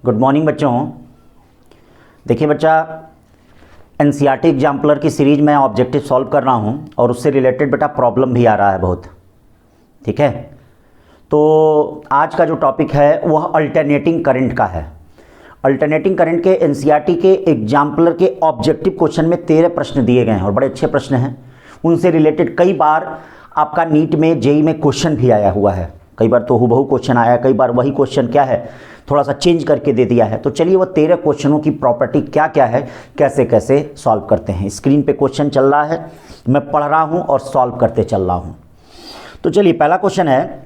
Good morning बच्चों। देखिए बच्चा, एनसीईआरटी एग्जाम्पलर की सीरीज में ऑब्जेक्टिव सॉल्व कर रहा हूँ और उससे रिलेटेड बेटा प्रॉब्लम भी आ रहा है बहुत। ठीक है, तो आज का जो टॉपिक है वह अल्टरनेटिंग करंट का है। अल्टरनेटिंग करंट के एनसीईआरटी के एग्जाम्पलर के ऑब्जेक्टिव क्वेश्चन में 13 प्रश्न दिए गए हैं और बड़े अच्छे प्रश्न हैं। उनसे रिलेटेड कई बार आपका नीट में जेई में क्वेश्चन भी आया हुआ है। कई बार तो हूबहू क्वेश्चन आया, कई बार वही क्वेश्चन क्या है थोड़ा सा चेंज करके दे दिया है। तो चलिए वो 13 क्वेश्चनों की प्रॉपर्टी क्या क्या है, कैसे कैसे सॉल्व करते हैं। स्क्रीन पे क्वेश्चन चल रहा है, मैं पढ़ रहा हूँ और सॉल्व करते चल रहा हूँ। तो चलिए पहला क्वेश्चन है,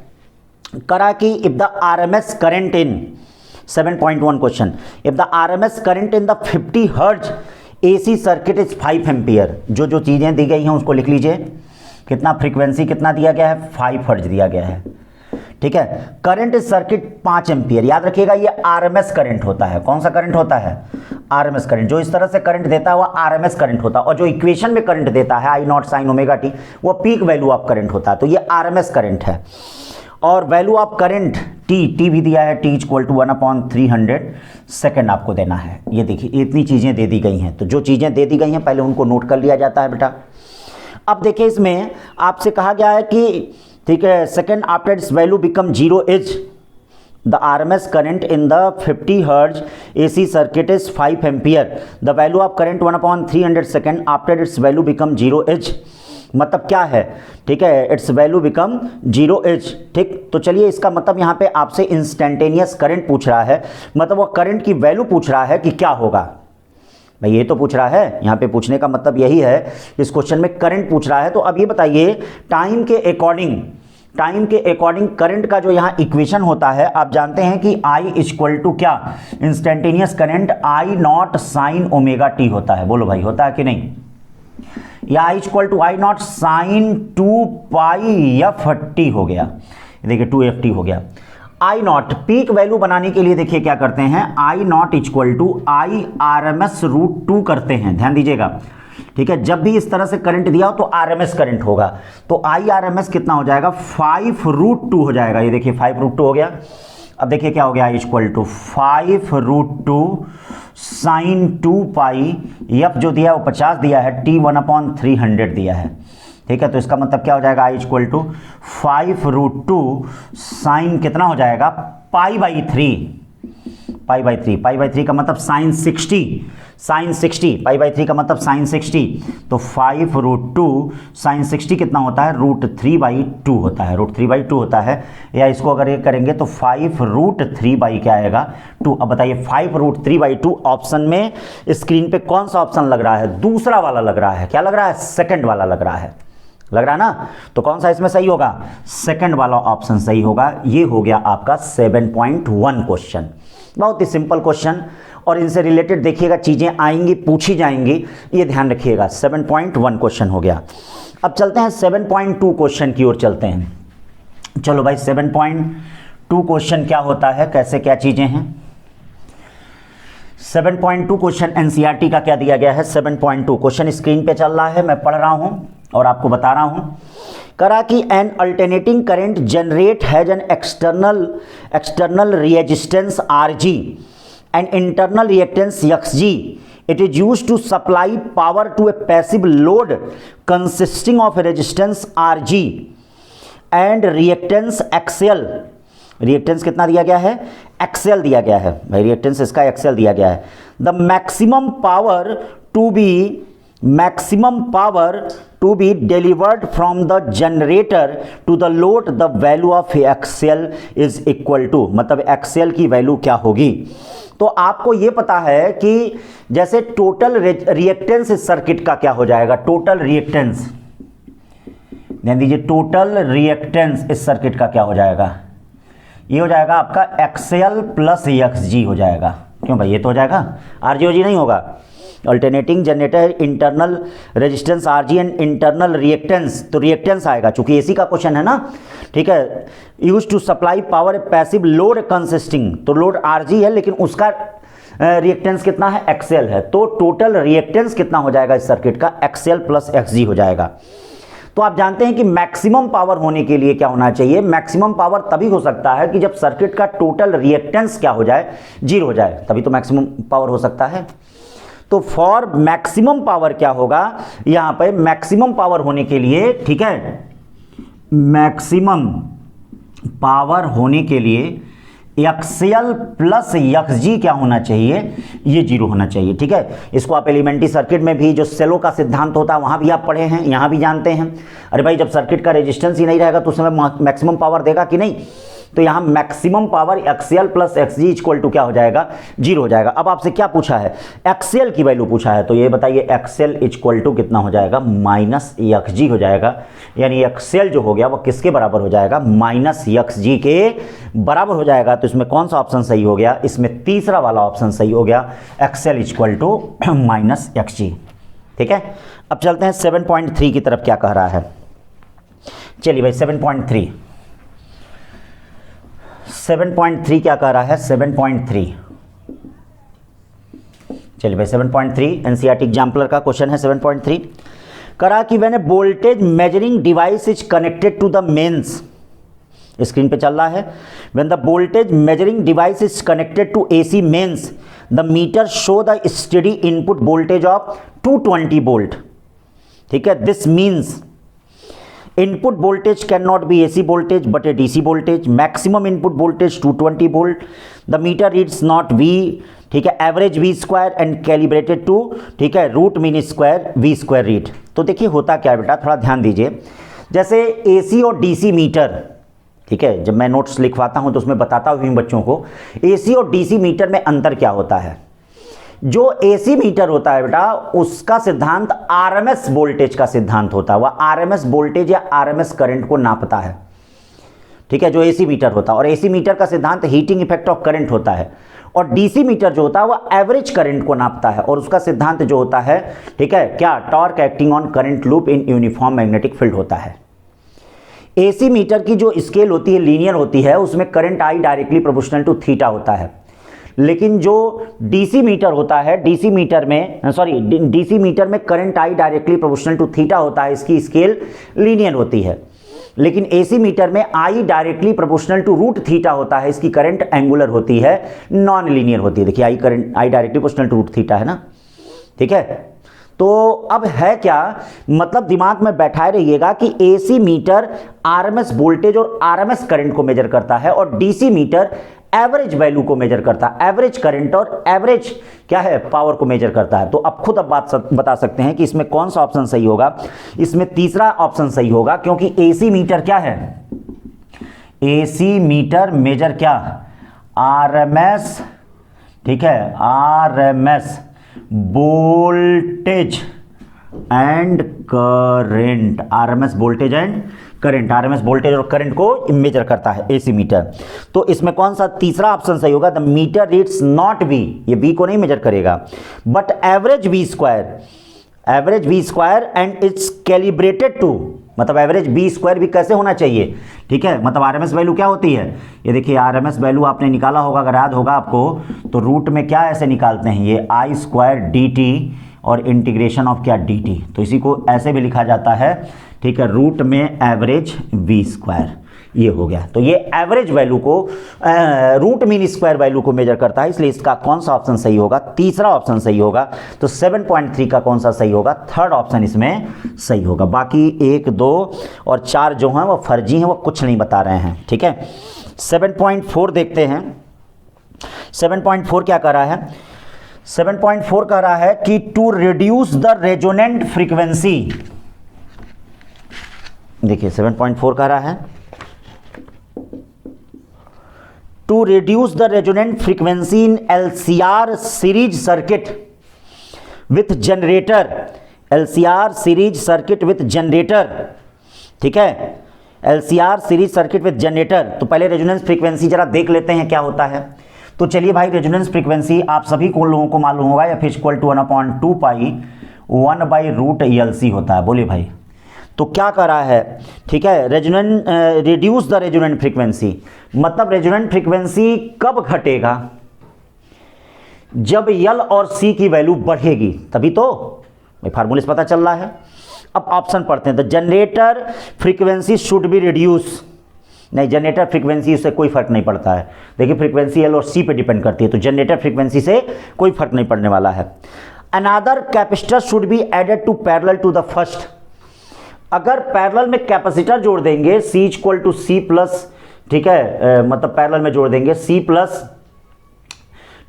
करा कि if the RMS current in 7.1 question, if the RMS current in the 50 hertz AC circuit is 5 ampere. जो चीज़ें दी गई हैं उसको लिख लीजिए। कितना फ्रीक्वेंसी कितना दिया गया है, 5 हर्ट्ज दिया गया है। ठीक है, करंट इज सर्किट 5 एम्पियर। याद रखिएगा ये आरएमएस करंट होता है। कौन सा करंट होता है? RMS current. जो इस तरह से करंट देता है वह आरएमएस करंट होता है, और जो इक्वेशन में करंट देता है I not sine omega T वो पीक वैल्यू ऑफ करंट होता है। तो ये आरएमएस करंट है। और वैल्यू ऑफ करंट टी भी दिया है, टी इक्वल टू 1/300 सेकेंड आपको देना है। ये देखिए इतनी चीज़ें दे दी गई हैं। तो जो चीज़ें दे दी गई हैं पहले उनको नोट कर लिया जाता है बेटा। अब देखिए इसमें आपसे कहा गया है कि ठीक है, second after it's value become zero is the RMS current in the 50 hertz AC circuit is 5 ampere. The value of current 1/300 second after it's value become zero is. मतलब क्या है? ठीक है, it's value become zero is. ठीक, तो चलिए इसका मतलब यहाँ पे आपसे इंस्टेंटेनियस करंट पूछ रहा है, मतलब वो करंट की वैल्यू पूछ रहा है कि क्या होगा। भाई ये तो पूछ रहा है, यहाँ पे पूछने का मतलब यही है, इस क्वेश्चन में करंट पूछ रहा है। तो अब ये बताइए टाइम के अकॉर्डिंग करंट का जो यहाँ इक्वेशन होता है, आप जानते हैं कि I इक्वल टू क्या, instantaneous current I not sine omega T होता है। बोलो भाई होता है कि नहीं? या I equal to I not sine 2 pi f t हो गया। देखिए 2ft हो गया। आई नॉट पीक वैल्यू बनाने के लिए देखिए क्या करते हैं, I naught equal to I RMS root 2 करते हैं। ध्यान दीजिएगा। ठीक है, जब भी इस तरह से करंट दिया हो तो आरएमएस करंट होगा। तो आई आरएमएस कितना हो जाएगा, 5√2 हो जाएगा। ये देखिए 5√2 हो गया। अब देखिए क्या हो गया, I equal to 5√2 sine 2 pi F जो दिया है वो 50 दिया है, टी 1/300 दिया है। ठीक है, तो इसका मतलब क्या हो जाएगा, आई इक्वल टू 5√2 साइन कितना हो जाएगा, पाई बाई थ्री का मतलब साइन 60 पाई/3 का मतलब साइन 60। तो 5√2 साइन 60 कितना होता है, √3/2 होता है। √3/2 होता है, या इसको अगर ये करेंगे तो 5√3 क्या आएगा 2। अब बताइए 5√3/2 ऑप्शन में स्क्रीन पे कौन सा ऑप्शन लग रहा है? दूसरा वाला लग रहा है। क्या लग रहा है? सेकंड वाला लग रहा है ना। तो कौन सा इसमें सही होगा? सेकंड वाला ऑप्शन सही होगा। ये हो गया आपका 7.1 क्वेश्चन। बहुत ही सिंपल क्वेश्चन, और इनसे रिलेटेड देखिएगा चीजें आएंगी, पूछी जाएंगी, ये ध्यान रखिएगा। 7.1 क्वेश्चन हो गया। अब चलते हैं 7.2 क्वेश्चन की ओर चलते हैं। चलो भाई 7.2 क्वेश्चन क्या होता है, कैसे क्या चीजें हैं। 7.2 क्वेश्चन एनसीईआरटी का क्या दिया गया है। 7.2 क्वेश्चन स्क्रीन पे चल रहा है, मैं पढ़ रहा हूं और आपको बता रहा हूं। करा कि N alternating current generate has an external resistance RG and internal reactance XG. It is used to supply power to a passive load consisting of a resistance RG and reactance XL. Reactance कितना दिया गया है? XL दिया गया है भाई, reactance इसका XL दिया गया है। The maximum power to be delivered from the generator to the load, the value of XL is equal to, मतलब XL की वैल्यू क्या होगी। तो आपको यह पता है कि जैसे टोटल रिएक्टेंस इस सर्किट का क्या हो जाएगा, टोटल रिएक्टेंस, ध्यान दीजिए, टोटल रिएक्टेंस इस सर्किट का क्या हो जाएगा, ये हो जाएगा आपका XL प्लस XG हो जाएगा। क्यों भाई, ये तो हो जाएगा, RG नहीं होगा। Alternating generator internal resistance RG and internal reactance, तो रिएक्टेंस आएगा चूंकि एसी का क्वेश्चन है ना। ठीक है, use to supply power passive load consisting, तो लोड RG है लेकिन उसका रिएक्टेंस कितना है, XL है। तो टोटल रिएक्टेंस कितना हो जाएगा इस सर्किट का, XL प्लस XG हो जाएगा। तो तो आप जानते हैं कि मैक्सिमम पावर होने के लिए क्या होना चाहिए, मैक्सिमम पावर तभी हो सकता है कि जब सर्किट का टोटल रिएक्टेंस क्या हो जाए, 0 हो जाए, तभी तो मैक्सिमम पावर हो सकता है। तो फॉर मैक्सिमम पावर क्या होगा, यहां पे मैक्सिमम पावर होने के लिए, ठीक है, मैक्सिमम पावर होने के लिए एक्सएल प्लस एक्सजी क्या होना चाहिए, ये 0 होना चाहिए। ठीक है, इसको आप एलिमेंट्री सर्किट में भी जो सेलो का सिद्धांत होता है वहां भी आप पढ़े हैं, यहां भी जानते हैं। अरे भाई, जब सर्किट का रेजिस्टेंस ही नहीं रहेगा तो उसमें मैक्सिमम पावर देगा कि नहीं, तो यहां maximum power XL plus XG equal to क्या हो जाएगा, 0 हो जाएगा। अब आपसे क्या पूछा है, एक्सएल की वैल्यू पूछा है, तो ये बताइए एक्सएल इक्वल टू कितना हो जाएगा, माइनस एक्सजी हो जाएगा। यानी एक्सएल जो हो गया वो किसके बराबर हो जाएगा, माइनस एक्सजी के बराबर हो जाएगा। तो इसमें कौन सा ऑप्शन सही हो गया, इसमें तीसरा वाला ऑप्शन सही हो गया, XL equal to minus XG. ठीक है, अब चलते हैं 7.3 की तरफ, क्या कह रहा है। चलिए भाई 7.3 क्या कह रहा है, 7.3, चलिए भाई 7.3 एनसीईआरटी एग्जाम्पलर का क्वेश्चन है। 7.3 करा कि when a voltage measuring device is connected to the mains, screen पे चल रहा है, when the voltage measuring device is connected to AC mains the meter show the steady input voltage of 220 volt. ठीक है, this means input voltage cannot be AC voltage but a DC voltage, maximum input voltage 220 volt, the meter reads not V, ठीक है, average V square and calibrated to, ठीक है, root mean square V square read. तो देखिए होता क्या है बेटा, थोड़ा ध्यान दीजिए, जैसे AC और DC मीटर, ठीक है, जब मैं नोट्स लिखवाता हूं तो उसमें बताता हूं बच्चों को AC और DC मीटर में अंतर क्या होता है। जो एसी मीटर होता है बेटा, उसका सिद्धांत आरएमएस वोल्टेज का सिद्धांत होता है, वह आरएमएस वोल्टेज या आरएमएस करंट को नापता है। ठीक है, जो एसी मीटर होता है, और एसी मीटर का सिद्धांत हीटिंग इफेक्ट ऑफ करंट होता है, और डीसी मीटर जो होता है वह एवरेज करंट को नापता है, और उसका सिद्धांत जो होता है, ठीक है, क्या, torque acting on current loop in uniform magnetic field होता है। एसी मीटर की जो स्केल होती है लीनियर होती है, उसमें current I directly proportional to theta होता है। लेकिन जो डीसी मीटर होता है, डीसी मीटर में current I directly proportional to theta होता है, इसकी स्केल लीनियर होती है। लेकिन एसी मीटर में I directly proportional to root theta होता है, इसकी करंट एंगुलर होती है, नॉन लीनियर होती है। देखिए I directly proportional to root theta है ना। ठीक है, तो अब है क्या, मतलब दिमाग में बैठाए रहिएगा कि एसी मीटर आरएमएस वोल्टेज और आरएमएस करंट को मेजर करता है, और डीसी मीटर एवरेज वैल्यू को मेजर करता है, एवरेज करंट और एवरेज क्या है, पावर को मेजर करता है। तो अब खुद अब बात बता सकते हैं कि इसमें कौन सा ऑप्शन सही होगा, इसमें तीसरा ऑप्शन सही होगा, क्योंकि एसी मीटर क्या है, एसी मीटर मेजर क्या, आरएमएस, ठीक है, RMS voltage and current, RMS voltage and current, RMS voltage और करंट को मेजर करता है एसी मीटर। तो इसमें कौन सा तीसरा ऑप्शन सही होगा, the meter reads not V, ये वी को नहीं मेजर करेगा, but average V square and it's calibrated to, मतलब एवरेज वी स्क्वायर भी कैसे होना चाहिए। ठीक है, मतलब आरएमएस वैल्यू क्या होती है, ये देखिए आरएमएस वैल्यू आपने निकाला होगा, अगर याद होगा आपको, तो रूट में क्या ऐसे निकालते हैं, ये आई स्क्वायर डी टी और इंटीग्रेशन ऑफ क्या, डी टी, तो इसी को ऐसे भी लिखा जाता है। ठीक है, रूट में एवरेज वी स्क्वायर, ये हो गया। तो ये एवरेज वैल्यू को रूट मीन स्क्वायर वैल्यू को मेजर करता है, इसलिए इसका कौन सा ऑप्शन सही होगा, तीसरा ऑप्शन सही होगा। तो 7.3 का कौन सा सही होगा, थर्ड ऑप्शन इसमें सही होगा। बाकी 1, 2 और 4 जो हैं वो फर्जी हैं, वो कुछ नहीं बता रहे हैं। ठीक है, 7.4 देखते हैं। 7.4 क्या कर रहा है, 7.4 कह रहा है कि to reduce the resonant frequency, देखिए 7.4 कह रहा है to reduce the resonant frequency in LCR series circuit with generator, LCR series circuit with generator. ठीक है, LCR series circuit with generator. तो पहले रेजोनेंस फ्रीक्वेंसी जरा देख लेते हैं क्या होता है। तो चलिए भाई, रेजोनेंस फ्रीक्वेंसी आप सभी को लोगों को मालूम होगा, या फिर इक्वल टू 1/2 पाई 1/√LC होता है। बोलिए भाई, तो क्या कर रहा है, ठीक है, रिड्यूस द रेजोनेंट फ्रीक्वेंसी, मतलब रेजोनेंट फ्रीक्वेंसी कब घटेगा, जब L और C की वैल्यू बढ़ेगी, तभी तो भाई फार्मूले से पता चल रहा है। अब ऑप्शन पढ़ते हैं, the generator frequency should be reduce. नहीं, जनरेटर फ्रीक्वेंसी से कोई फर्क नहीं पड़ता है। देखिए फ्रीक्वेंसी एल और सी पे डिपेंड करती है, तो जनरेटर फ्रीक्वेंसी से कोई फर्क नहीं पड़ने वाला है। Another capacitor should be added to parallel to the first. अगर पैरेलल में कैपेसिटर जोड़ देंगे C equal to C plus, ठीक है, मतलब पैरेलल में जोड़ देंगे C प्लस,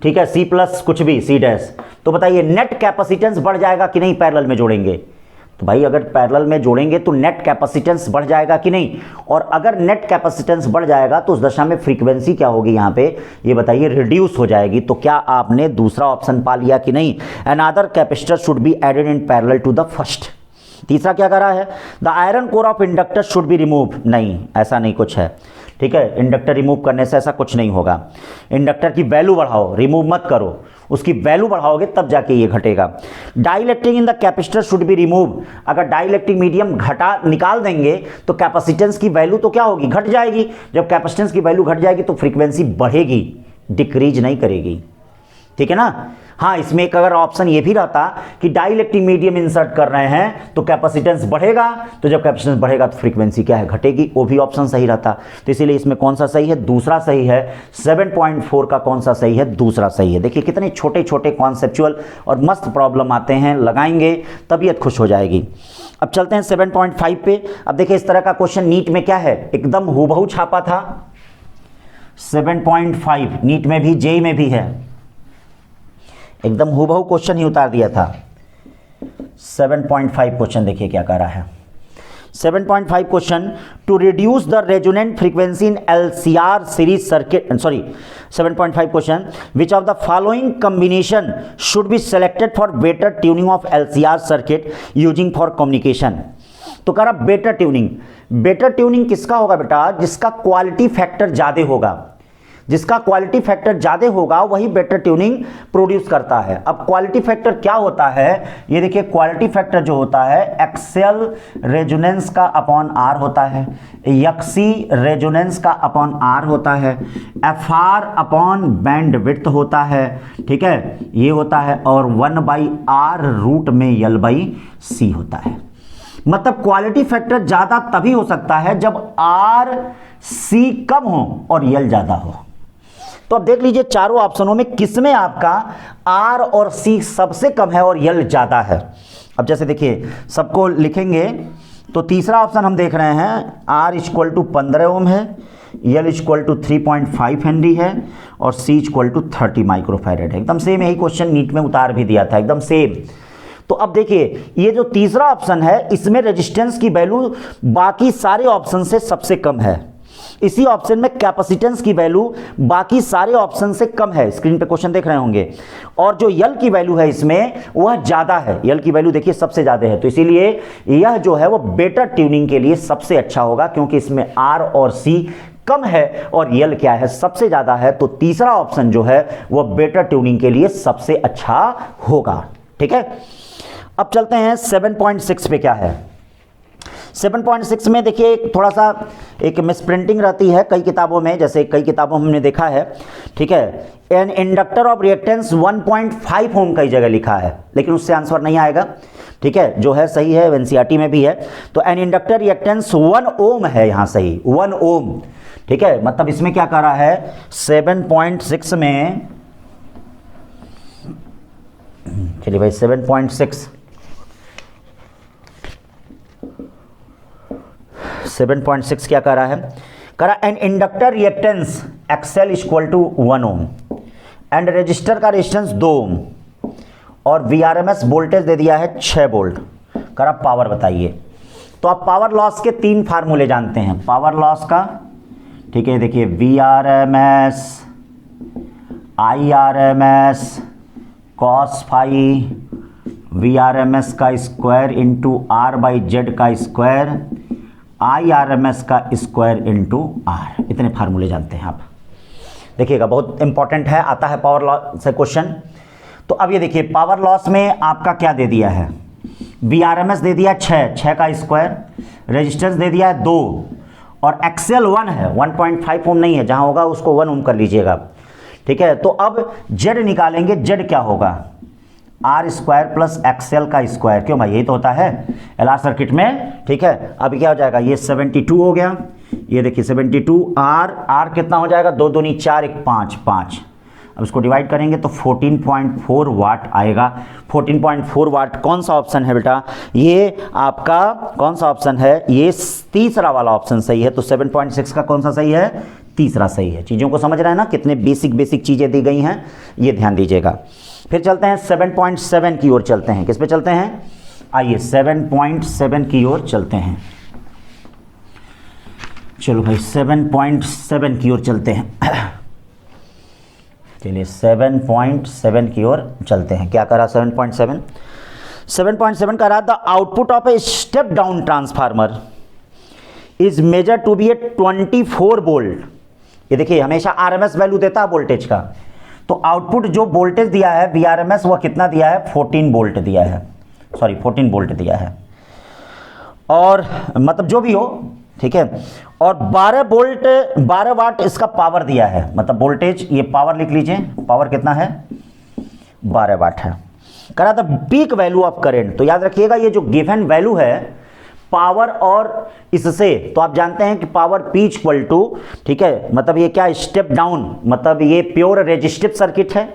ठीक है, C प्लस कुछ भी C डैश, तो बताइए नेट कैपेसिटेंस बढ़ जाएगा कि नहीं पैरेलल में जोड़ेंगे? तो भाई अगर पैरेलल में जोड़ेंगे तो नेट कैपेसिटेंस बढ़ जाएगा कि नहीं? और अगर नेट कैपेसिटेंस बढ़ जाएगा तो उस दशा में फ्रीक्वेंसी क्या होगी यहाँ पे, ये बताइए, रिड्यूस हो जाएगी। तो क्या आपने दूसरा ऑप्शन पा लिया कि नहीं? Another capacitor should be added in parallel to the first. तीसरा क्या करा है, the iron core of inductor should be remove. नहीं, ऐसा नहीं कुछ है, ठीक है, इंडक्टर रिमूव करने से ऐसा कुछ नहीं होगा। इंडक्टर की वैल्यू बढ़ाओ, रिमूव मत करो, उसकी वैल्यू बढ़ाओगे तब जाके ये घटेगा। Dielectric in the capacitor should be remove. अगर डाइलेक्ट्रिक मीडियम घटा निकाल देंगे तो कैपेसिटेंस की वैल्यू तो क्या होगी, घट जाएगी। जब कैपेसिटेंस की वैल्यू घट जाएगी तो फ्रीक्वेंसी बढ़ेगी, डिक्रीज नहीं करेगी, ठीक है ना। हाँ, इसमें एक अगर ऑप्शन ये भी रहता कि डाइलेक्ट्रिक मीडियम इंसर्ट कर रहे हैं तो कैपेसिटेंस बढ़ेगा, तो जब कैपेसिटेंस बढ़ेगा तो फ्रीक्वेंसी क्या है, घटेगी, वो भी ऑप्शन सही रहता। तो इसीलिए इसमें कौन सा सही है, दूसरा सही है। 7.4 का कौन सा सही है, दूसरा सही है। देखिए कितने छोटे छोटे कॉन्सेप्चुअल और मस्त प्रॉब्लम आते हैं, लगाएंगे तबीयत खुश हो जाएगी। अब चलते हैं 7.5 पे। अब देखिए इस तरह का क्वेश्चन नीट में क्या है, एकदम हूबहू छापा था। 7.5 नीट में भी, जेई में भी है, एकदम हूबहू क्वेश्चन ही उतार दिया था। 7.5 क्वेश्चन देखिए क्या कह रहा है। 7.5 question, to reduce the resonant frequency in LCR series circuit, sorry 7.5 question, which of the following combination should be selected for better tuning of LCR circuit using for communication. तो कह रहा बेटर ट्यूनिंग। बेटर ट्यूनिंग किसका होगा बेटा, जिसका quality factor ज्यादा होगा। जिसका क्वालिटी फैक्टर ज्यादा होगा वही बेटर ट्यूनिंग प्रोड्यूस करता है। अब क्वालिटी फैक्टर क्या होता है, ये देखिए क्वालिटी फैक्टर जो होता है एक्सेल रेजोनेंस का अपॉन आर होता है, यक्सी रेजोनेंस का अपॉन आर होता है, FR अपॉन बैंड विड्थ होता है, ठीक है, ये होता है, और 1/R रूट में L/C होता है। मतलब क्वालिटी फैक्टर ज्यादा तभी हो सकता है जब RC कम हो और L ज्यादा हो। तो अब देख लीजिए चारों ऑप्शनों में किसमें आपका R और C सबसे कम है और L ज्यादा है। अब जैसे देखिए सबको लिखेंगे तो तीसरा ऑप्शन हम देख रहे हैं, R इक्वल टू 15 ओम है, L इक्वल टू 3.5 हेनरी है और C इक्वल टू 30 माइक्रोफैरेड है। एकदम सेम यही क्वेश्चन नीट में उतार भी दिया था, एकदम सेम। तो अब देखिए ये जो तीसरा ऑप्शन है इसमें रेजिस्टेंस की वैल्यू बाकी सारे ऑप्शन से सबसे कम है। इसी ऑप्शन में कैपेसिटेंस की वैल्यू बाकी सारे ऑप्शन से कम है, स्क्रीन पे क्वेश्चन देख रहे होंगे। और जो यल की वैल्यू है इसमें वह ज्यादा है, यल की वैल्यू देखिए सबसे ज्यादा है। तो इसीलिए यह जो है वो बेटर ट्यूनिंग के लिए सबसे अच्छा होगा, क्योंकि इसमें R और C कम है और यल क्या है, सबसे ज्यादा है। तो तीसरा ऑप्शन जो है वह बेटर ट्यूनिंग के लिए सबसे अच्छा होगा, ठीक है। अब चलते हैं 7.6 पे क्या है। 7.6 में देखिए थोड़ा सा एक मिसप्रिंटिंग रहती है कई किताबों में, जैसे कई किताबों में हमने देखा है, ठीक है, एन इंडक्टर ऑफ रिएक्टेंस 1.5 ओम कई जगह लिखा है, लेकिन उससे आंसर नहीं आएगा, ठीक है, जो है सही है एनसीईआरटी में भी है। तो एन इंडक्टर रिएक्टेंस 1 ओम है यहाँ सही, 1 ओम, ठीक है। मतलब इसमें क्या कर रहा है 7.6 में, चलिए भाई 7.6 क्या कर रहा है, करा an inductor reactance XL equal to 1 ohm and resistor का रेजिस्टेंस 2 ओम और वीआरएमएस वोल्टेज दे दिया है 6 वोल्ट। करा पावर बताइए। तो आप पावर लॉस के 3 फार्मूले जानते हैं पावर लॉस का, ठीक है, देखिए VRMS, IRMS, cos phi, VRMS का स्क्वायर इंटू R/Z का स्क्वायर, IRMS का स्क्वायर इंटू R, इतने फार्मूले जानते हैं आप। देखिएगा बहुत इंपॉर्टेंट है, आता है पावर लॉस से क्वेश्चन। तो अब ये देखिए पावर लॉस में आपका क्या दे दिया है, VRMS दे दिया 6 का स्क्वायर, रेजिस्टेंस दे दिया है 2 और एक्सेल 1 है, 1.5 ओम नहीं है, जहां होगा उसको 1 ओम कर लीजिएगा, ठीक है। तो अब Z निकालेंगे, Z क्या होगा आर स्क्वायर प्लस एक्सएल का स्क्वायर, क्यों भाई यही तो होता है एलआर सर्किट में, ठीक है। अभी क्या हो जाएगा, ये 72 हो गया, ये देखिए 72 आर कितना हो जाएगा, 2 दूनी 4 1 5 5। अब इसको डिवाइड करेंगे तो 14.4 वाट आएगा। 14.4 वाट कौन सा ऑप्शन है बेटा, ये आपका कौन सा ऑप्शन है, ये तीसरा वाला ऑप्शन सही है। तो 7.6 का कौन सा सही है, तीसरा सही है। चीज़ों को समझ रहे हैं ना, कितने बेसिक चीज़ें दी गई हैं, ये ध्यान दीजिएगा। फिर चलते हैं 7.7 की ओर चलते हैं। किस पे चलते हैं, आइए 7.7 की ओर चलते हैं। चलो भाई 7.7 की ओर चलते हैं। चलिए 7.7 की ओर चलते हैं। क्या करा 7.7 करा, the output of a step down transformer is measure to be a 24 volt. ये देखिए हमेशा आरएमएस वैल्यू देता है वोल्टेज का, तो आउटपुट जो वोल्टेज दिया है वीआरएमएस वह कितना दिया है, 14 वोल्ट दिया है, सॉरी 14 वोल्ट दिया है, और मतलब जो भी हो, ठीक है। और 12 वाट इसका पावर दिया है, मतलब वोल्टेज, ये पावर लिख लीजिए, पावर कितना है, 12 वाट है। करा था पीक वैल्यू ऑफ करंट, तो याद रखिएगा ये जो गिवन वैल्यू है पावर और इससे, तो आप जानते हैं कि पावर पी इक्वल टू, ठीक है, मतलब ये क्या स्टेप डाउन, मतलब ये प्योर रेजिस्टिव सर्किट है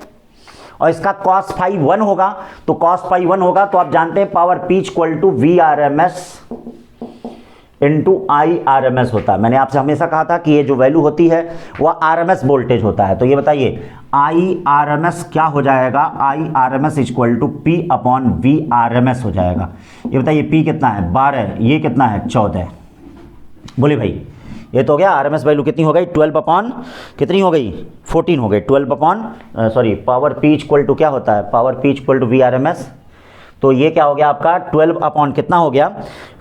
और इसका कॉस फाई 1 होगा, तो कॉस फाई 1 होगा, तो आप जानते हैं power P equal to V R M S into I R M S होता है। मैंने आपसे हमेशा कहा था कि ये जो वैल्यू होती है वह आर एम एस वोल्टेज होता है। तो ये बताइए आई आर एम एस क्या हो जाएगा, I R M S equal to P upon V R M S हो जाएगा। ये बताइए पी कितना है 12, ये कितना है 14। बोलिए भाई, ये तो हो गया आर एम एस वैल्यू कितनी हो गई, 12 अपॉन कितनी हो गई, 14 हो गई, 12 upon sorry power P equal to क्या होता है, power P equal to V R M S, तो ये क्या हो गया आपका 12 अपॉन कितना हो गया,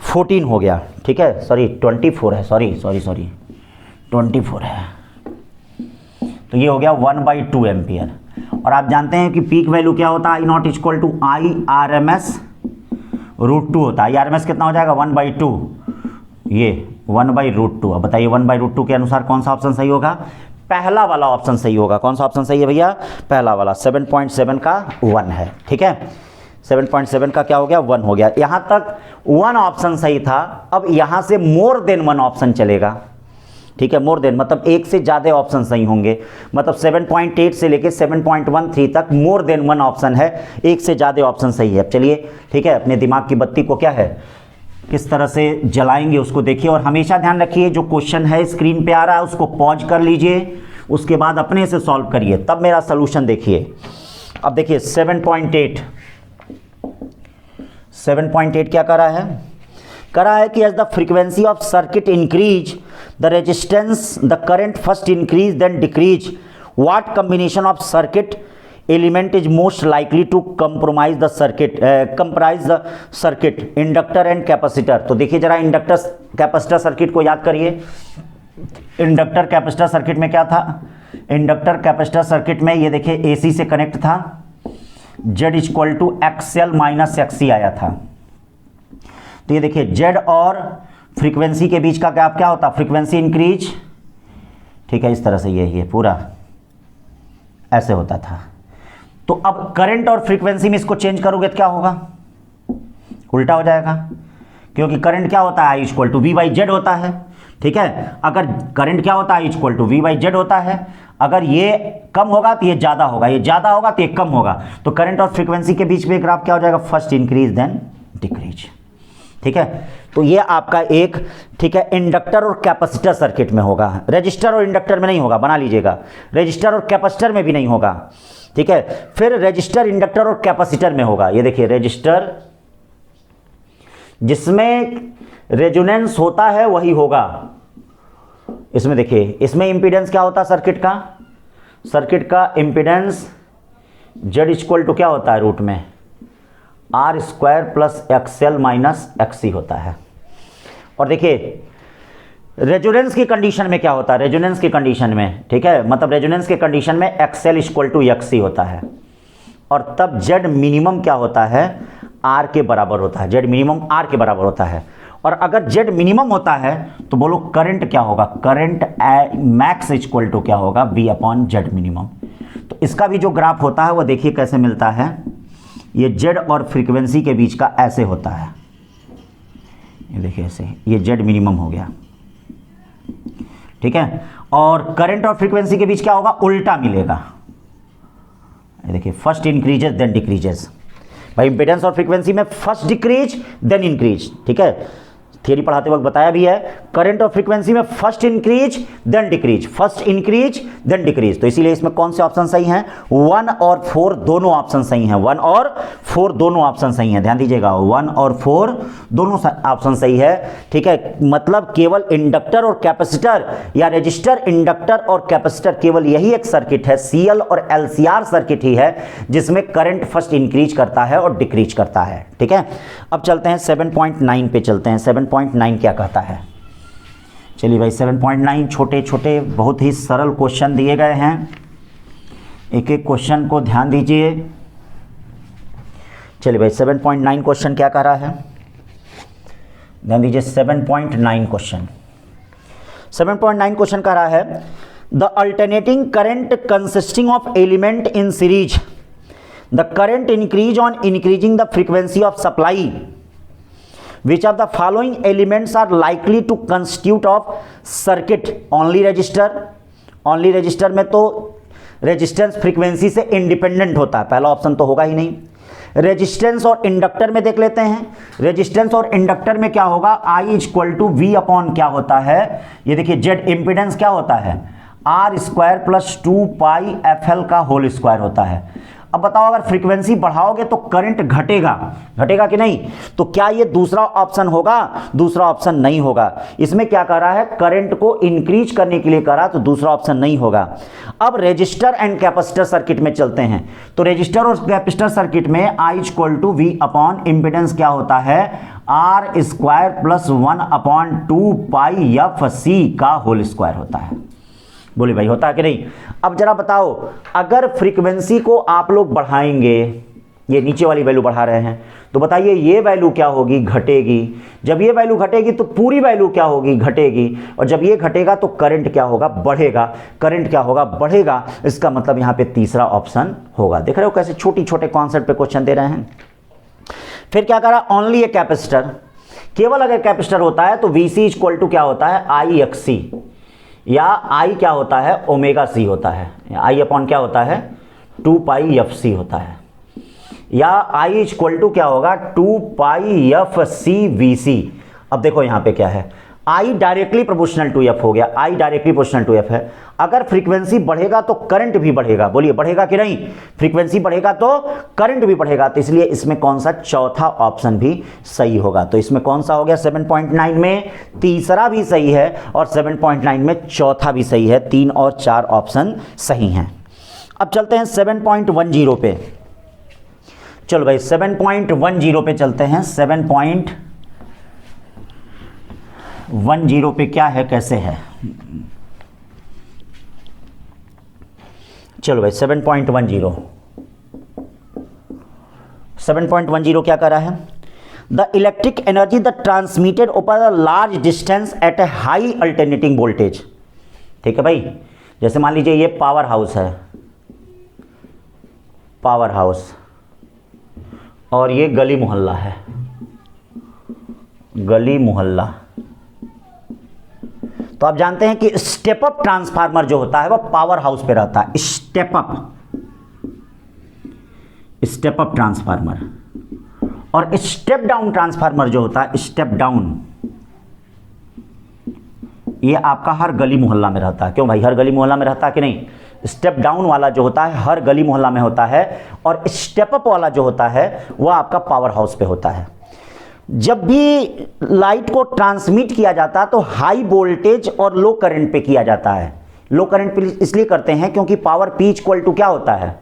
14 हो गया, ठीक है, सॉरी 24 है, सॉरी 24 है, तो ये हो गया 1/2 एम्पियर। और आप जानते हैं कि पीक वैल्यू क्या होता है, I naught equal to I R M S √2 होता है। आई आर एम एस कितना हो जाएगा 1/2, ये 1/√2। अब बताइए 1/√2 के अनुसार कौन सा ऑप्शन सही होगा, पहला वाला ऑप्शन सही होगा। कौन सा ऑप्शन सही है भैया, पहला वाला। 7.7 का 1 है, ठीक है, 7.7 का क्या हो गया 1 हो गया। यहां तक 1 ऑप्शन सही था, अब यहां से मोर देन 1 ऑप्शन चलेगा, ठीक है, मोर देन मतलब एक से ज़्यादा ऑप्शन सही होंगे, मतलब 7.8 से लेके 7.13 तक मोर देन 1 ऑप्शन है, एक से ज़्यादा ऑप्शन सही है। चलिए ठीक है, अपने दिमाग की बत्ती को क्या है, किस तरह से जलाएंगे उसको देखिए, और हमेशा ध्यान रखिए जो क्वेश्चन है स्क्रीन पे आ रहा है उसको पॉज कर लीजिए, उसके बाद अपने से सॉल्व करिए, तब मेरा सोल्यूशन देखिए। अब देखिए 7.8 क्या करा है कि as the frequency of circuit increase the resistance the current first increase then decrease, what combination of circuit element is most likely to compromise the circuit inductor and capacitor. तो देखिए जरा इंडक्टर कैपेसिटर सर्किट को याद करिए। Inductor capacitor circuit में क्या था, inductor capacitor circuit में ये देखिए एसी से कनेक्ट था, Z equal to XL minus XC आया था। तो ये देखिए Z और फ्रीक्वेंसी के बीच का गैप क्या होता, फ्रीक्वेंसी इंक्रीज, ठीक है, इस तरह से ये पूरा ऐसे होता था। तो अब करंट और फ्रीक्वेंसी में इसको चेंज करोगे तो क्या होगा, उल्टा हो जाएगा, क्योंकि करंट क्या होता है आई इक्वल टू V/Z होता है, ठीक है। अगर करंट क्या होता है आई इक्वल टू V/Z होता है, अगर ये कम होगा तो ये ज़्यादा होगा, ये ज़्यादा होगा तो ये कम होगा, तो करंट और फ्रीक्वेंसी के बीच में ग्राफ क्या हो जाएगा, फर्स्ट इंक्रीज देन डिक्रीज, ठीक है। तो ये आपका एक, ठीक है, इंडक्टर और कैपेसिटर सर्किट में होगा, रजिस्टर और इंडक्टर में नहीं होगा, बना लीजिएगा, रजिस्टर और कैपेसिटर में भी नहीं होगा, ठीक है। फिर रजिस्टर, इंडक्टर और कैपेसिटर में होगा। ये देखिए रजिस्टर जिसमें रेजोनेंस होता है वही होगा। इसमें देखिए, इसमें इंपीडेंस क्या होता है सर्किट का इंपीडेंस Z इक्वल टू क्या होता है रूट में R square plus XL minus XC होता है। और देखिए रेजोनेंस की कंडीशन में क्या होता है, रेजोनेंस की कंडीशन में, ठीक है, मतलब रेजोनेंस की कंडीशन में XL इक्वल टू XC होता है, और तब Z मिनिमम क्या होता है, R के बराबर होता है, Z मिनिमम R के बराबर होता है। और अगर Z मिनिमम होता है तो बोलो करंट क्या होगा, करंट मैक्स इक्वल टू क्या होगा, V अपॉन Z मिनिमम। तो इसका भी जो ग्राफ होता है वो देखिए कैसे मिलता है, ये जेड और फ्रीक्वेंसी के बीच का ऐसे होता है, ये देखिए ऐसे, ये जेड मिनिमम हो गया, ठीक है। और करंट और फ्रीक्वेंसी के बीच क्या होगा, उल्टा मिलेगा, ये देखिए फर्स्ट इंक्रीजेस देन डिक्रीजेस। भाई इंपेडेंस और फ्रीक्वेंसी में फर्स्ट डिक्रीज देन इंक्रीज, ठीक है, थियरी पढ़ाते वक्त बताया भी है। करंट और फ्रीक्वेंसी में first increase then decrease, first increase then decrease. तो इसीलिए इसमें कौन से ऑप्शन सही हैं, 1 और 4 दोनों ऑप्शन सही हैं, 1 और 4 दोनों ऑप्शन सही हैं, ध्यान दीजिएगा 1 और 4 दोनों ऑप्शन सही है, ठीक है। मतलब केवल इंडक्टर और कैपेसिटर या रजिस्टर, इंडक्टर और कैपेसिटर, केवल यही एक सर्किट है, सीएल और एलसीआर सर्किट ही है जिसमें करंट फर्स्ट इंक्रीज करता है और डिक्रीज करता है, ठीक है। अब चलते हैं 7.9 पे चलते हैं। 7.9 क्या कहता है, चलिए भाई 7.9 छोटे छोटे बहुत ही सरल क्वेश्चन दिए गए हैं, एक एक क्वेश्चन को ध्यान दीजिए। चलिए भाई 7.9 क्वेश्चन क्या कह रहा है, ध्यान दीजिए। 7.9 क्वेश्चन, 7.9 क्वेश्चन कह रहा है the alternating current consisting of element in series, the current increase on increasing the frequency of supply, which of the following elements are likely to constitute of circuit, only resistor, only resistor में तो resistance frequency से independent होता है, पहला option तो होगा ही नहीं। Resistance और इंडक्टर में देख लेते हैं, रेजिस्टेंस और इंडक्टर में क्या होगा, I equal to V upon क्या होता है, ये देखिए जेड इम्पिडेंस क्या होता है, R square plus 2 pi F L का होल स्क्वायर होता है। अब बताओ अगर फ्रीक्वेंसी बढ़ाओगे तो करंट घटेगा, घटेगा कि नहीं, तो क्या ये दूसरा ऑप्शन होगा, दूसरा ऑप्शन नहीं होगा। इसमें क्या कर रहा है, करंट को इंक्रीज करने के लिए कर रहा, तो दूसरा ऑप्शन नहीं होगा। अब रेजिस्टर एंड कैपेसिटर सर्किट में चलते हैं, तो रेजिस्टर और कैपेसिटर सर्किट में I equal to V upon impedance क्या होता है, R square plus 1 upon 2 pi F C का होल स्क्वायर होता है। बोले भाई होता है कि नहीं। अब जरा बताओ अगर फ्रीक्वेंसी को आप लोग बढ़ाएंगे, ये नीचे वाली वैल्यू बढ़ा रहे हैं, तो बताइए ये वैल्यू क्या होगी, घटेगी। जब ये वैल्यू घटेगी तो पूरी वैल्यू क्या होगी, घटेगी। और जब ये घटेगा तो करंट क्या होगा, बढ़ेगा। करंट क्या होगा, बढ़ेगा। इसका मतलब यहाँ पे तीसरा ऑप्शन होगा। देख रहे हो कैसे छोटी छोटे कॉन्सेप्ट पे क्वेश्चन दे रहे हैं। फिर क्या करा, ओनली ए कैपेसिटर, केवल अगर कैपेसिटर होता है तो वीसी इक्वल टू क्या होता है, आई एक्स सी, या आई क्या होता है, ओमेगा सी होता है। आई अपॉन क्या होता है, 2 पाई एफ सी होता है। या आई इक्वल टू क्या होगा, 2 पाई एफ सी वी सी। अब देखो यहाँ पे क्या है, I directly proportional to F हो गया, I directly proportional to F है। अगर फ्रीक्वेंसी बढ़ेगा तो करंट भी बढ़ेगा, बोलिए बढ़ेगा कि नहीं, फ्रीक्वेंसी बढ़ेगा तो करंट भी बढ़ेगा। तो इसलिए इसमें कौन सा, चौथा ऑप्शन भी सही होगा। तो इसमें कौन सा हो गया, 7.9 में तीसरा भी सही है और 7.9 में चौथा भी सही है, 3 और 4 ऑप्शन सही हैं। अब चलते हैं 7.10 पे। चलो भाई 7.10 पे चलते हैं। 7.10 पे क्या है, कैसे है, चलो भाई 7.10 क्या कर रहा है, the electric energy the transmitted over a large distance at a high alternating voltage. ठीक है भाई, जैसे मान लीजिए ये पावर हाउस है, पावर हाउस, और ये गली मोहल्ला है, गली मोहल्ला। तो आप जानते हैं कि स्टेप अप ट्रांसफार्मर जो होता है वो पावर हाउस पे रहता है, स्टेप अप ट्रांसफार्मर। और स्टेप डाउन ट्रांसफार्मर जो होता है, स्टेप डाउन, ये आपका हर गली मोहल्ला में रहता है। क्यों भाई, हर गली मोहल्ला में रहता है कि नहीं। स्टेप डाउन वाला जो होता है हर गली मोहल्ला में होता है, और स्टेप अप वाला जो होता है वह आपका पावर हाउस पे होता है। जब भी लाइट को ट्रांसमिट किया जाता है तो हाई वोल्टेज और लो करंट पे किया जाता है। लो करंट पे इसलिए करते हैं क्योंकि पावर P इक्वल टू क्या होता है,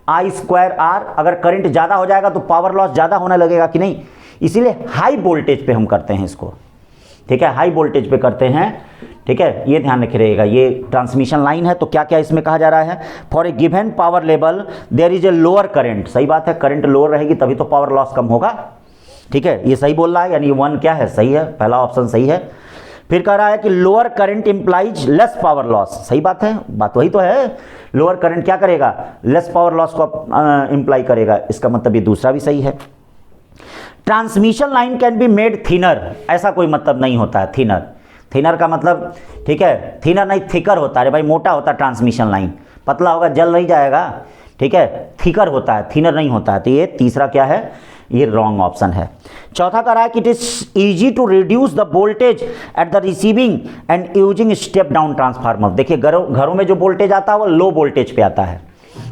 I स्क्वायर R। अगर करंट ज़्यादा हो जाएगा तो पावर लॉस ज़्यादा होने लगेगा कि नहीं, इसीलिए हाई वोल्टेज पे हम करते हैं इसको। ठीक है, हाई वोल्टेज पे करते हैं। ठीक है, ये ध्यान रखिएगा, ये ट्रांसमिशन लाइन है। तो क्या क्या इसमें कहा जा रहा है, for a given power level there is a lower current. सही बात है, करंट लोअर रहेगी तभी तो पावर लॉस कम होगा। ठीक है, ये सही बोल रहा है, यानी 1 क्या है, सही है, पहला ऑप्शन सही है। फिर कह रहा है कि lower current implies less power loss, सही बात है, बात वही तो है, लोअर करंट क्या करेगा, लेस पावर लॉस को इंप्लाई करेगा, इसका मतलब ये दूसरा भी सही है। Transmission line can be made thinner, ऐसा कोई मतलब नहीं होता है थिनर, थिनर का मतलब ठीक है, थिनर नहीं थिकर होता है भाई, मोटा होता है ट्रांसमिशन लाइन, पतला होगा जल नहीं जाएगा, ठीक है, थिकर होता है, थिनर नहीं होता है। तो ये तीसरा क्या है, ये रॉन्ग ऑप्शन है। चौथा कह रहा है कि it is easy to reduce the voltage at the receiving end using step down transformer. देखिए घरों में जो वोल्टेज आता है वो लो वोल्टेज पे आता है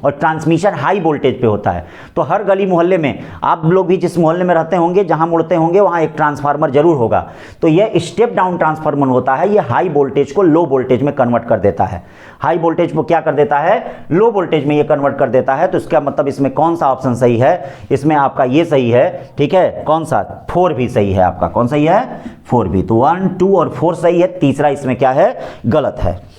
और ट्रांसमिशन हाई वोल्टेज पे होता है। तो हर गली मोहल्ले में, आप लोग भी जिस मोहल्ले में रहते होंगे, जहां मुड़ते होंगे वहां एक ट्रांसफार्मर जरूर होगा। तो यह स्टेप डाउन ट्रांसफार्मर होता है, ये हाई वोल्टेज को लो वोल्टेज में कन्वर्ट कर देता है, हाई वोल्टेज को क्या कर देता है, लो वोल्टेज में ये कन्वर्ट कर देता है। तो इसका मतलब इसमें कौन सा ऑप्शन सही है, इसमें आपका ये सही है, ठीक है, कौन सा, 4 भी सही है आपका, कौन सही है, 4 भी। तो 1, 2 और 4 सही है, तीसरा इसमें क्या है, गलत है।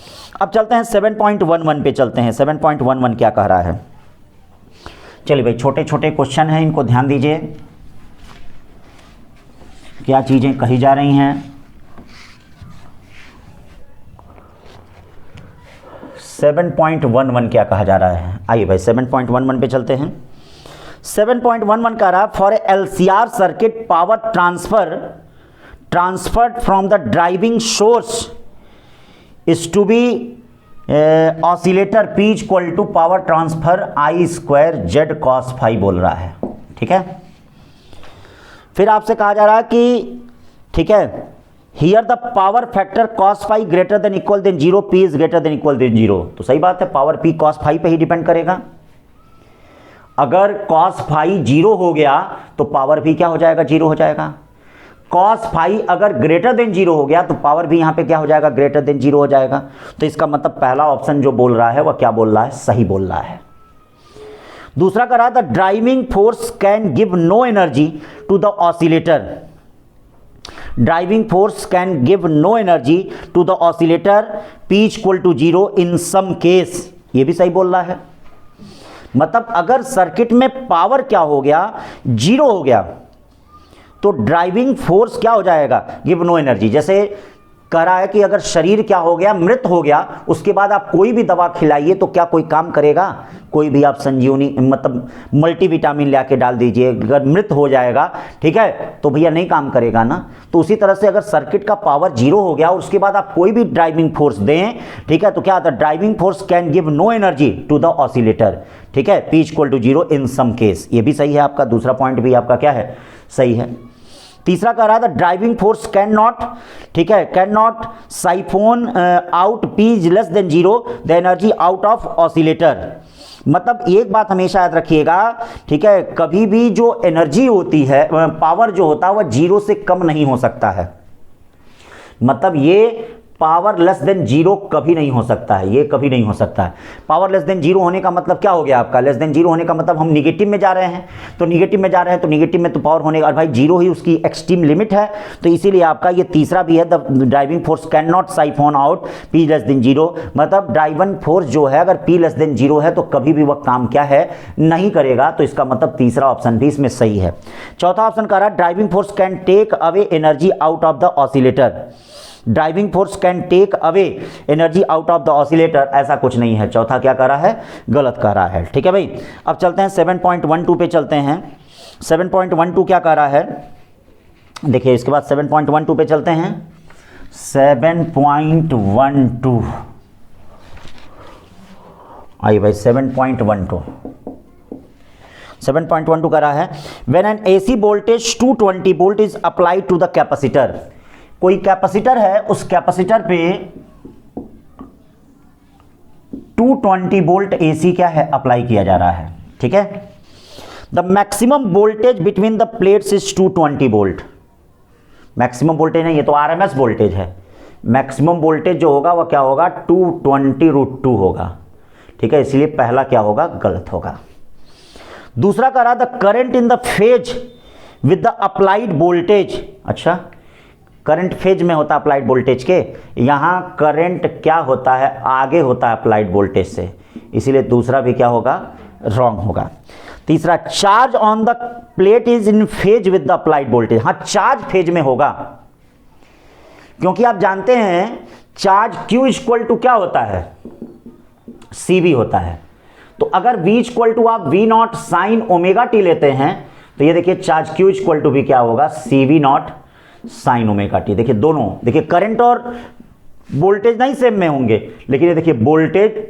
अब चलते हैं 7.11 पे चलते हैं। 7.11 क्या कह रहा है, चलिए भाई, छोटे छोटे क्वेश्चन हैं, इनको ध्यान दीजिए क्या चीजें कही जा रही हैं। 7.11 क्या कहा जा रहा है, आइए भाई 7.11 पे चलते हैं। 7.11 कह रहा है for LCR circuit power transferred from the driving source is to be oscillator P equal to power transfer I² Z cos phi बोल रहा है, ठीक है। फिर आपसे कहा जा रहा है कि ठीक है, here the power factor cos phi greater than equal than 0, P is greater than equal than 0। तो सही बात है, पावर P cos phi पे ही डिपेंड करेगा। अगर cos phi 0 हो गया तो पावर भी क्या हो जाएगा, 0 हो जाएगा। cos phi अगर ग्रेटर देन 0 हो गया तो पावर भी यहां पे क्या हो जाएगा, ग्रेटर देन 0 हो जाएगा। तो इसका मतलब पहला ऑप्शन जो बोल रहा है वह क्या बोल रहा है, सही बोल रहा है। दूसरा कह रहा है the driving force can give no energy to the oscillator, driving force can give no energy to the oscillator P equal to 0 in some case, ये भी सही बोल रहा है। मतलब अगर सर्किट में पावर क्या हो गया, 0 हो गया, तो ड्राइविंग फोर्स क्या हो जाएगा, गिव नो एनर्जी। जैसे कह रहा है कि अगर शरीर क्या हो गया, मृत हो गया, उसके बाद आप कोई भी दवा खिलाइए तो क्या कोई काम करेगा, कोई भी आप संजीवनी मतलब मल्टीविटामिन ला के डाल दीजिए, अगर मृत हो जाएगा, ठीक है, तो भैया नहीं काम करेगा ना। तो उसी तरह से अगर सर्किट का पावर 0 हो गया और उसके बाद आप कोई भी ड्राइविंग फोर्स दें, ठीक है, तो क्या आता है, driving force can give no energy to the oscillator, ठीक है, P equal to 0 in some case, ये भी सही है आपका, दूसरा पॉइंट भी आपका क्या है, सही है। तीसरा कह रहा था ड्राइविंग फोर्स कैन नॉट, ठीक है, can not siphon out P is less than 0 the energy out of oscillator. मतलब एक बात हमेशा याद रखिएगा, ठीक है, कभी भी जो एनर्जी होती है, पावर जो होता है वह 0 से कम नहीं हो सकता है। मतलब ये पावर लेस देन 0 कभी नहीं हो सकता है, ये कभी नहीं हो सकता है। पावर लेस देन 0 होने का मतलब क्या हो गया आपका, लेस देन 0 होने का मतलब हम निगेटिव में जा रहे हैं, तो निगेटिव में जा रहे हैं तो निगेटिव में तो पावर होने का, और भाई 0 ही उसकी एक्सट्रीम लिमिट है। तो इसीलिए आपका ये तीसरा भी है, the driving force can not siphon out P less than 0। मतलब ड्राइविंग फोर्स जो है अगर P लेस देन 0 है तो कभी भी वह काम क्या है, नहीं करेगा। तो इसका मतलब तीसरा ऑप्शन भी इसमें सही है। चौथा ऑप्शन कह रहा है driving force can take away energy out of the oscillator, driving force can take away energy out of the oscillator, ऐसा कुछ नहीं है। चौथा क्या कर रहा है, गलत कर रहा है, ठीक है भाई। अब चलते हैं 7.12 पे चलते हैं। 7.12 क्या कर रहा है, देखिए इसके बाद 7.12 पे चलते हैं। 7.12 आइए भाई 7.12 7.12 कर रहा है when an AC voltage 220 volt is applied to the capacitor. कोई कैपेसिटर है, उस कैपेसिटर पे 220 वोल्ट AC क्या है, अप्लाई किया जा रहा है, ठीक है। The maximum voltage between the plates is 220 volt. Maximum voltage नहीं, ये तो RMS वोल्टेज है। मैक्सिमम वोल्टेज जो होगा वह क्या होगा, 220√2 होगा, ठीक है, इसलिए पहला क्या होगा, गलत होगा। दूसरा कह रहा the current in the phase with the applied voltage. अच्छा, करंट फेज में होता है अप्लाइड वोल्टेज के, यहां करंट क्या होता है, आगे होता है अप्लाइड वोल्टेज से, इसीलिए दूसरा भी क्या होगा, रॉन्ग होगा। तीसरा charge on the plate is in phase with the applied voltage. हाँ, चार्ज फेज में होगा, क्योंकि आप जानते हैं चार्ज Q इक्वल टू क्या होता है, CV होता है। तो अगर V इक्वल टू आप V not sine omega T लेते हैं तो ये देखिए चार्ज Q इक्वल टू भी क्या होगा, CV not sine omega T. देखिए दोनों, देखिए करंट और वोल्टेज नहीं सेम में होंगे, लेकिन ये देखिए वोल्टेज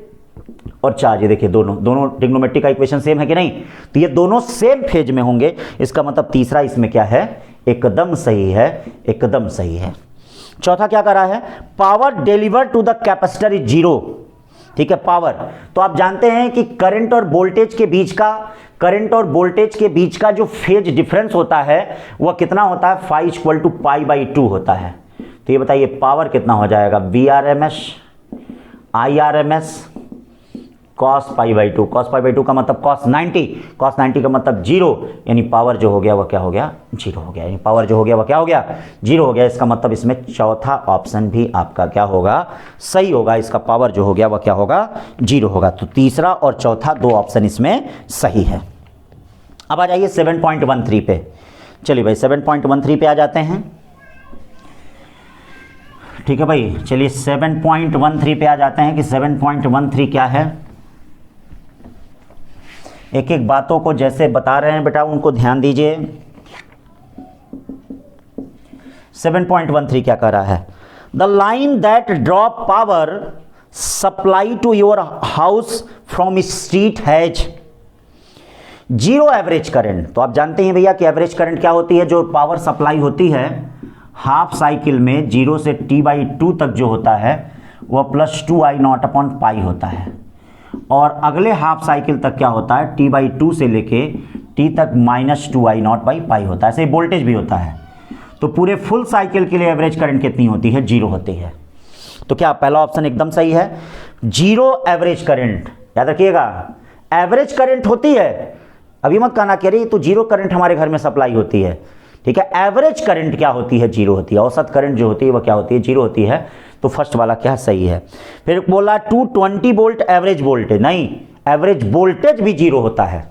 और चार्ज, ये देखिए दोनों ट्रिग्नोमेट्री का इक्वेशन सेम है कि नहीं, तो ये दोनों सेम फेज में होंगे। इसका मतलब तीसरा इसमें क्या है, एकदम सही है, एकदम सही है। चौथा क्या कर रहा है, power deliver to the capacitor is zero. ठीक है, पावर, तो आप जानते हैं कि करंट और वोल्टेज के बीच का जो फेज डिफरेंस होता है वह कितना होता है, phi equal to pi by 2 होता है। तो ये बताइए पावर कितना हो जाएगा, VRMS IRMS cos pi by 2। cos pi by 2 का मतलब cos 90 का मतलब जीरो, यानी पावर जो हो गया वह क्या हो गया, जीरो हो गया। यानी पावर जो हो गया वह क्या हो गया, जीरो हो गया। इसका मतलब इसमें चौथा ऑप्शन भी आपका क्या होगा, सही होगा। इसका पावर जो हो गया वह क्या होगा, जीरो होगा। तो तीसरा और चौथा दो ऑप्शन इसमें सही है। अब आ जाइए 7.13 पे। चलिए भाई 7.13 पे आ जाते हैं। ठीक है भाई, चलिए 7.13 पे आ जाते हैं कि 7.13 क्या है। एक एक बातों को जैसे बता रहे हैं बेटा उनको ध्यान दीजिए। 7.13 क्या कर रहा है, the line that drop power supply to your house from street has zero average current. तो आप जानते हैं भैया कि एवरेज करंट क्या होती है, जो पावर सप्लाई होती है हाफ साइकिल में 0 से T/2 तक जो होता है वह +2I0 अपॉन पाई होता है, और अगले हाफ साइकिल तक क्या होता है, T/2 से लेके T तक -2I0 पाई होता है। ऐसे वोल्टेज भी होता है। तो पूरे फुल साइकिल के लिए एवरेज करंट कितनी होती है, जीरो होती है। तो क्या पहला ऑप्शन एकदम सही है, जीरो एवरेज करंट। याद रखिएगा एवरेज करंट होती है, अभी मत कहना कि अरे तो जीरो करंट हमारे घर में सप्लाई होती है। ठीक है, एवरेज करंट क्या होती है, जीरो होती है। औसत करंट जो होती है वह क्या होती है, जीरो होती है। तो फर्स्ट वाला क्या सही है। फिर बोला 220 वोल्ट एवरेज वोल्टेज, नहीं, एवरेज वोल्टेज भी जीरो होता है,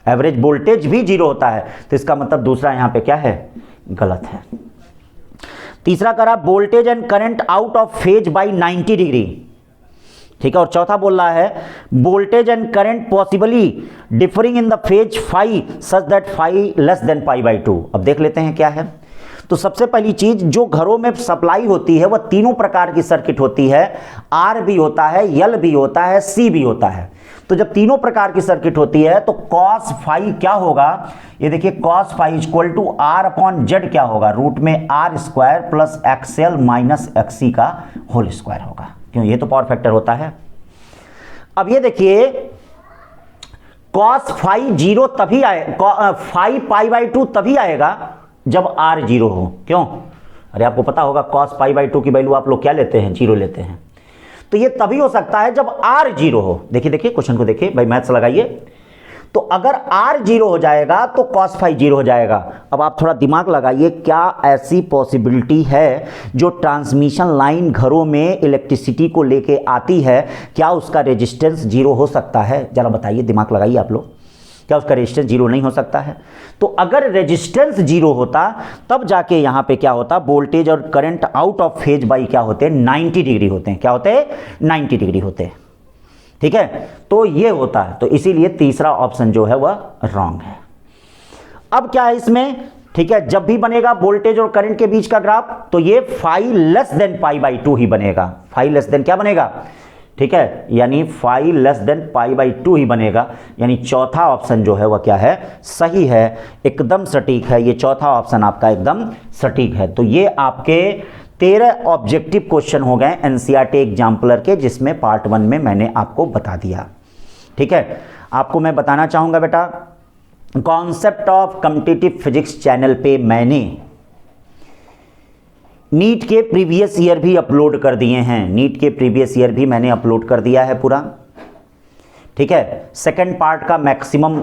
एवरेज वोल्टेज भी जीरो होता है। तो इसका मतलब दूसरा यहां पे क्या है, गलत है। तीसरा करा voltage and current out of phase by 90 degree. ठीक है, और चौथा बोल रहा है voltage and current possibly differing in the phase phi such that phi less than pi by 2। अब देख लेते हैं क्या है। तो सबसे पहली चीज, जो घरों में सप्लाई होती है वह तीनों प्रकार की सर्किट होती है, आर भी होता है, यल भी होता है, सी भी होता है। तो जब तीनों प्रकार की सर्किट होती है तो कॉस फाई क्या होगा, ये देखिए cos phi equal to R upon Z क्या होगा, रूट में R square plus XL minus XC का होल स्क्वायर होगा। क्यों, ये तो पावर फैक्टर होता है। अब ये देखिए कॉस फाई जीरो तभी आए, फाई पाई बाई 2 तभी आएगा जब आर जीरो हो। क्यों, अरे आपको पता होगा कॉस पाई बाई 2 की वैल्यू आप लोग क्या लेते हैं, जीरो लेते हैं। तो ये तभी हो सकता है जब आर जीरो हो। देखिए देखिए क्वेश्चन को देखिए भाई, मैथ्स लगाइए। तो अगर आर जीरो हो जाएगा तो कॉस फाई जीरो हो जाएगा। अब आप थोड़ा दिमाग लगाइए, क्या ऐसी पॉसिबिलिटी है जो ट्रांसमिशन लाइन घरों में इलेक्ट्रिसिटी को लेके आती है, क्या उसका रेजिस्टेंस जीरो हो सकता है? जरा बताइए, दिमाग लगाइए आप लोग, क्या उसका रेजिस्टेंस जीरो नहीं हो सकता है? तो अगर रेजिस्टेंस जीरो होता तब जाके यहां पे क्या होता, वोल्टेज और current out of phase by क्या होते हैं, 90 डिग्री होते हैं। क्या होते हैं, 90 डिग्री होते हैं। ठीक है, तो ये होता है। तो इसीलिए तीसरा ऑप्शन जो है वह रॉन्ग है। अब क्या है इसमें, ठीक है, जब भी बनेगा वोल्टेज और करंट के बीच का ग्राफ तो ये phi less than pi by 2 ही बनेगा। फाई लेस देन क्या बनेगा, ठीक है, यानी phi less than pi by 2 ही बनेगा। यानी चौथा ऑप्शन जो है वह क्या है, सही है, एकदम सटीक है। ये चौथा ऑप्शन आपका एकदम सटीक है। तो ये आपके 13 ऑब्जेक्टिव क्वेश्चन हो गए एनसीईआरटी एग्जाम्पलर के, जिसमें पार्ट 1 में मैंने आपको बता दिया। ठीक है, आपको मैं बताना चाहूंगा बेटा, concept of competitive physics channel पे मैंने नीट के प्रीवियस ईयर भी अपलोड कर दिए हैं। नीट के प्रीवियस ईयर भी मैंने अपलोड कर दिया है पूरा। ठीक है, सेकंड पार्ट का मैक्सिमम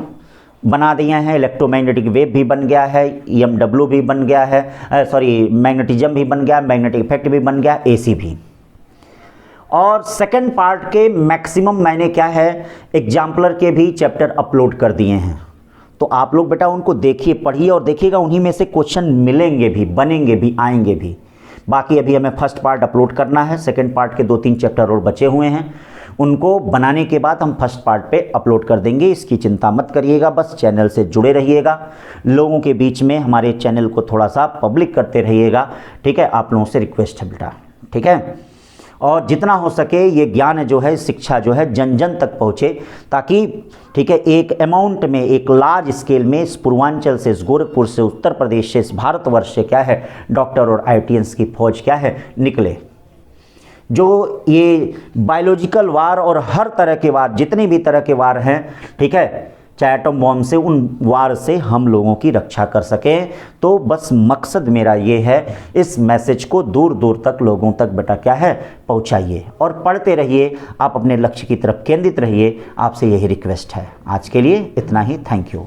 बना दिए हैं। इलेक्ट्रोमैग्नेटिक वेव भी बन गया है, EMW भी बन गया है, मैग्नेटिज्म भी बन गया, मैग्नेटिक इफेक्ट भी बन गया, AC भी। और सेकंड पार्ट के मैक्सिमम मैंने क्या है, एग्जाम्पलर के भी चैप्टर अपलोड कर दिए हैं। तो आप लोग बेटा उनको देखिए, पढ़िए और देखिएगा, उन्हीं में से क्वेश्चन मिलेंगे भी, बनेंगे भी, आएंगे भी। बाकी अभी हमें फर्स्ट पार्ट अपलोड करना है, सेकंड पार्ट के 2-3 चैप्टर और बचे हुए हैं, उनको बनाने के बाद हम फर्स्ट पार्ट पे अपलोड कर देंगे। इसकी चिंता मत करिएगा, बस चैनल से जुड़े रहिएगा, लोगों के बीच में हमारे चैनल को थोड़ा सा पब्लिक करते रहिएगा, ठीक है। आप लोगों से रिक्वेस्ट है बेटा, ठीक है। और जितना हो सके ये ज्ञान जो है, शिक्षा जो है जन जन तक पहुँचे, ताकि ठीक है एक अमाउंट में, एक लार्ज स्केल में इस पूर्वांचल से, इस गोरखपुर से, उत्तर प्रदेश से, इस भारतवर्ष से क्या है डॉक्टर और IATians की फौज क्या है निकले। जो ये बायोलॉजिकल वार और हर तरह के वार, जितने भी तरह के वार हैं, ठीक है, चाहे एटम बॉम्ब से, उन वार से हम लोगों की रक्षा कर सकें। तो बस मकसद मेरा ये है, इस मैसेज को दूर दूर तक लोगों तक बेटा क्या है पहुंचाइए और पढ़ते रहिए, आप अपने लक्ष्य की तरफ केंद्रित रहिए। आपसे यही रिक्वेस्ट है। आज के लिए इतना ही, थैंक यू।